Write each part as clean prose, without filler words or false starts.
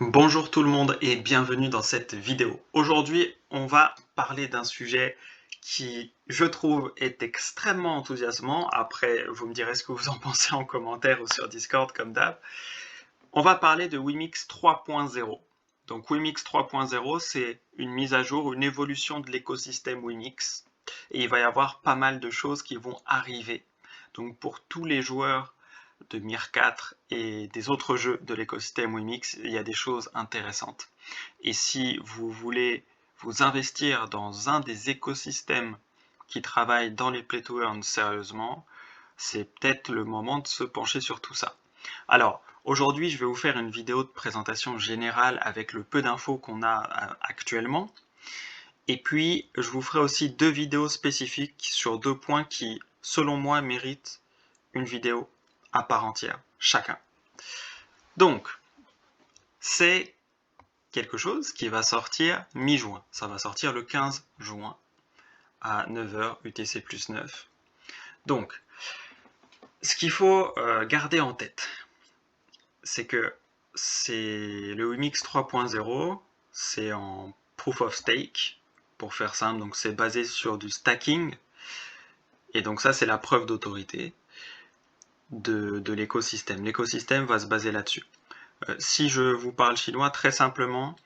Bonjour tout le monde et bienvenue dans cette vidéo. Aujourd'hui, on va parler d'un sujet qui, je trouve, est extrêmement enthousiasmant. Après, vous me direz ce que vous en pensez en commentaire ou sur Discord comme d'hab. On va parler de Wimix 3.0. Donc Wimix 3.0, c'est une mise à jour, une évolution de l'écosystème Wimix. Et il va y avoir pas mal de choses qui vont arriver. Donc pour tous les joueurs de Mir 4 et des autres jeux de l'écosystème Wimix, il y a des choses intéressantes. Et si vous voulez vous investir dans un des écosystèmes qui travaillent dans les play to earn sérieusement, c'est peut-être le moment de se pencher sur tout ça. Alors, aujourd'hui, je vais vous faire une vidéo de présentation générale avec le peu d'infos qu'on a actuellement. Et puis, je vous ferai aussi deux vidéos spécifiques sur deux points qui, selon moi, méritent une vidéo à part entière, chacun. Donc, c'est quelque chose qui va sortir mi-juin. Ça va sortir le 15 juin à 9h UTC plus 9. Donc, ce qu'il faut garder en tête, c'est que c'est le Wimix 3.0, c'est en Proof of Stake, pour faire simple, donc c'est basé sur du stacking, et donc ça c'est la preuve d'autorité de l'écosystème. L'écosystème va se baser là-dessus. Si je vous parle chinois, très simplement,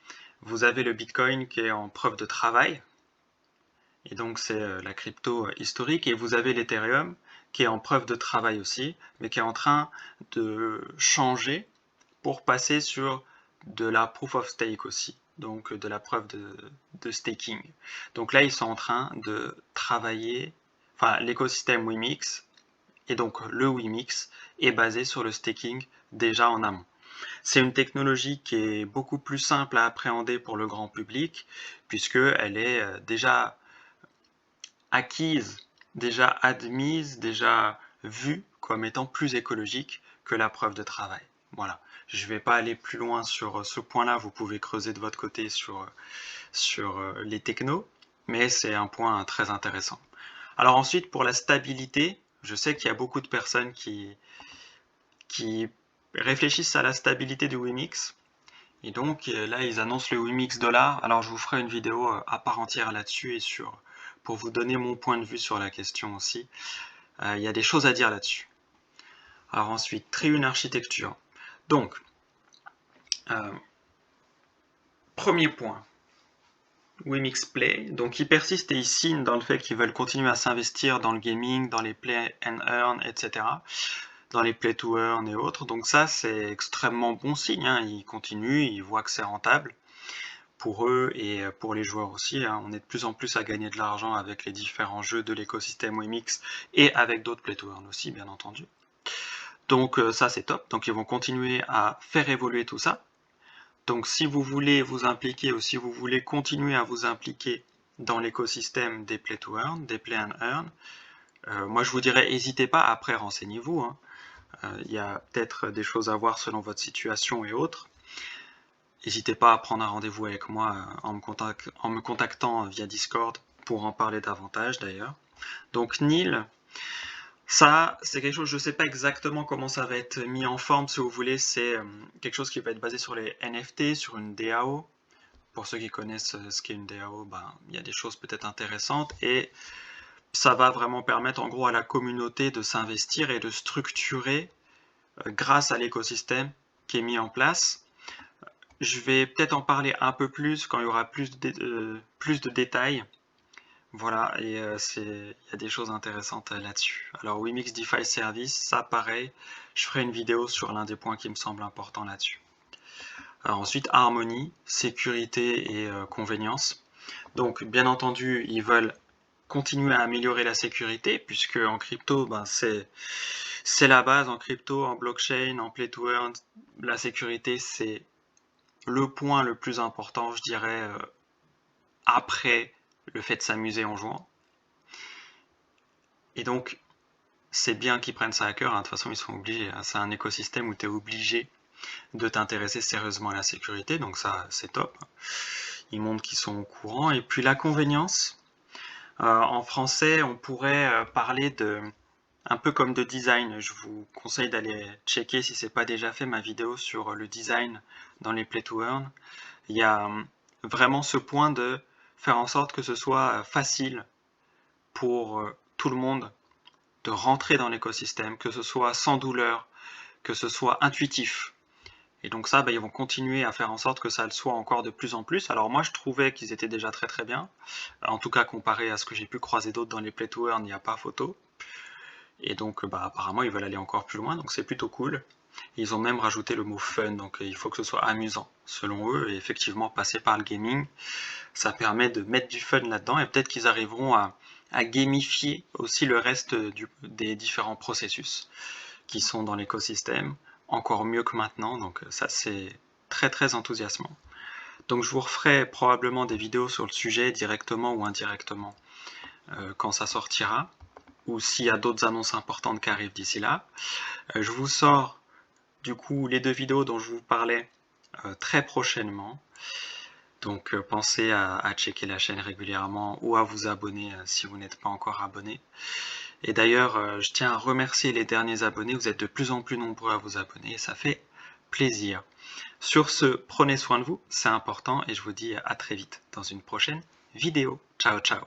vous avez le Bitcoin qui est en preuve de travail, et donc c'est la crypto historique, et vous avez l'Ethereum qui est en preuve de travail aussi, mais qui est en train de changer pour passer sur de la proof of stake aussi, donc de la preuve de staking. Donc là, ils sont en train de travailler, enfin l'écosystème Wimix, et donc le Wimix est basé sur le staking déjà en amont. C'est une technologie qui est beaucoup plus simple à appréhender pour le grand public, puisqu'elle est déjà acquise, déjà admise, déjà vue comme étant plus écologique que la preuve de travail. Voilà. Je ne vais pas aller plus loin sur ce point-là, vous pouvez creuser de votre côté sur les technos, mais c'est un point très intéressant. Alors ensuite, pour la stabilité, je sais qu'il y a beaucoup de personnes qui réfléchissent à la stabilité du Wimix, et donc là ils annoncent le Wimix $. Alors je vous ferai une vidéo à part entière là-dessus et pour vous donner mon point de vue sur la question aussi. Il y a des choses à dire là-dessus. Alors ensuite, Triune architecture. Donc, premier point, Wimix Play. Donc ils persistent et ils signent dans le fait qu'ils veulent continuer à s'investir dans le gaming, dans les play and earn, etc. Dans les play to earn et autres. Donc ça, c'est extrêmement bon signe. Hein. Ils continuent, ils voient que c'est rentable pour eux et pour les joueurs aussi. Hein. On est de plus en plus à gagner de l'argent avec les différents jeux de l'écosystème Wimix et avec d'autres play to earn aussi, bien entendu. Donc ça, c'est top. Donc ils vont continuer à faire évoluer tout ça. Donc si vous voulez vous impliquer ou si vous voulez continuer à vous impliquer dans l'écosystème des play to earn, des play and earn, moi je vous dirais n'hésitez pas, après renseignez-vous. Hein. Il y a peut-être des choses à voir selon votre situation et autres. N'hésitez pas à prendre un rendez-vous avec moi en me contactant via Discord pour en parler davantage d'ailleurs. Donc Neil, ça c'est quelque chose, je ne sais pas exactement comment ça va être mis en forme si vous voulez, c'est quelque chose qui va être basé sur les NFT, sur une DAO. Pour ceux qui connaissent ce qu'est une DAO, il y a des choses peut-être intéressantes et ça va vraiment permettre en gros à la communauté de s'investir et de structurer grâce à l'écosystème qui est mis en place. Je vais peut-être en parler un peu plus quand il y aura plus de détails. Voilà, et il y a des choses intéressantes là-dessus. Alors Wimix DeFi Service, ça pareil, je ferai une vidéo sur l'un des points qui me semble important là-dessus. Alors ensuite, harmonie, sécurité et convenience. Donc bien entendu, ils veulent continuer à améliorer la sécurité, puisque en crypto, c'est la base, en crypto, en blockchain, en play to earn, la sécurité c'est le point le plus important, je dirais, après le fait de s'amuser en jouant. Et donc, c'est bien qu'ils prennent ça à cœur, hein. De toute façon ils sont obligés, hein. C'est un écosystème où tu es obligé de t'intéresser sérieusement à la sécurité, donc ça c'est top. Ils montrent qu'ils sont au courant. Et puis la convenience, en français on pourrait parler de un peu comme de design. Je vous conseille d'aller checker si c'est pas déjà fait ma vidéo sur le design dans les Play to Earn, il y a vraiment ce point de faire en sorte que ce soit facile pour tout le monde de rentrer dans l'écosystème, que ce soit sans douleur, que ce soit intuitif. Et donc ça, ils vont continuer à faire en sorte que ça le soit encore de plus en plus. Alors moi, je trouvais qu'ils étaient déjà très très bien. En tout cas, comparé à ce que j'ai pu croiser d'autres dans les Play to Earn, il n'y a pas photo. Et donc, apparemment, ils veulent aller encore plus loin, donc c'est plutôt cool. Ils ont même rajouté le mot fun, donc il faut que ce soit amusant, selon eux. Et effectivement, passer par le gaming, ça permet de mettre du fun là-dedans. Et peut-être qu'ils arriveront à gamifier aussi le reste des différents processus qui sont dans l'écosystème, encore mieux que maintenant. Donc ça, c'est très très enthousiasmant. Donc je vous referai probablement des vidéos sur le sujet directement ou indirectement quand ça sortira, ou s'il y a d'autres annonces importantes qui arrivent d'ici là. Je vous sors du coup les 2 vidéos dont je vous parlais très prochainement. Donc pensez à checker la chaîne régulièrement ou à vous abonner si vous n'êtes pas encore abonné. Et d'ailleurs, je tiens à remercier les derniers abonnés. Vous êtes de plus en plus nombreux à vous abonner et ça fait plaisir. Sur ce, prenez soin de vous, c'est important et je vous dis à très vite dans une prochaine vidéo. Ciao, ciao.